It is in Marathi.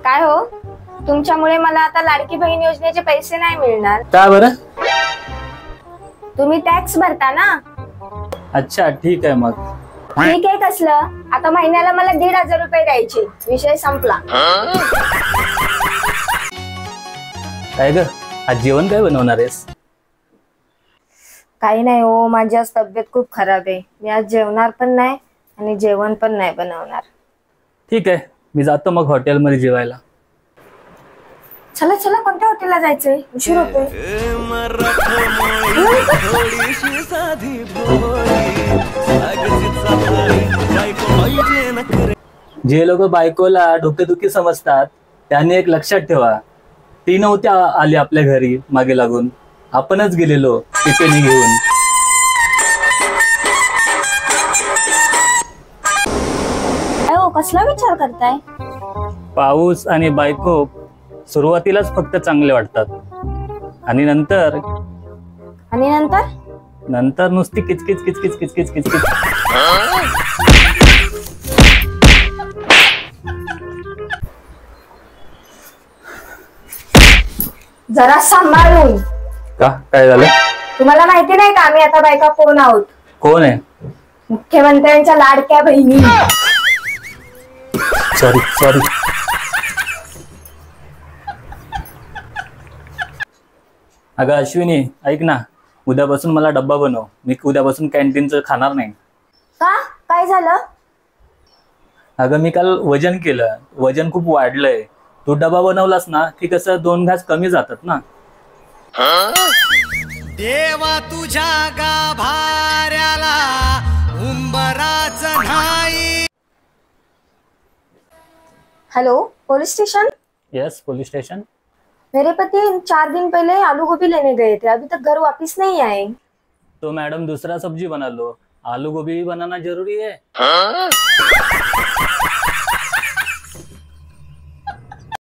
काय हो, तुमच्यामुळे मला आता लाडकी बहीण योजनेचे पैसे नाही मिळणार। का बरं? तुम्ही टॅक्स भरता ना। अच्छा ठीक आहे मग। ठीक आहे कसलं, आता महिन्याला मला 1,500 रुपये द्यायचे, विषय संपला। काय ग, आज जेवण काय बनवणार आहेस? काही नाही हो, माझी आज तब्येत खूप खराब आहे। मी आज जेवणार पण नाही आणि जेवण पण नाही बनवणार। ठीक आहे, मी जातो मग हॉटेलमध्ये जेवायला। चला चला, कोणत्या हॉटेलला जायचंय? उशीर होतोय। जे लोक बायकोला डोकेदुखी समजतात त्यांनी एक लक्षात ठेवा, ती नव्हती आली आपल्या घरी मागे लागून, आपणच गेलेलो टिफिन घेऊन। हो, कसला विचार करताय? पाऊस आणि बायको सुरुवातीलाच फक्त चांगले वाटतात आणि नंतर नंतर नुसती किचकिच किचकिच किचकिच किचकिच। जरा सांभाळून। का, काय झालं? तुम्हाला माहिती नाही का आम्ही आता बायका कोण आहोत? कोण आहे? मुख्यमंत्र्यांच्या लाडक्या बहिणी। Sorry sorry. अगं अश्विनी, ऐक ना, उद्यापासून मला डब्बा बनव, मी उद्यापासून कॅन्टीनचं खाणार नाही। का, काय झालं? अगं मी काल वजन केलं, वजन खूप वाढलंय, तू डबा बनवलास ना की कसं 2 घास कमी जातात ना। देवा तुझ्या गाभाऱ्याला उंबराच नाही। Hello, police station. Yes, police station. मेरे पति 4 दिन पहले आलू गोभी लेने गए थे, अभी तक घर वापस नहीं आए। तो मैडम दूसरा सब्जी बना लो, आलू गोभी भी बनाना जरूरी है।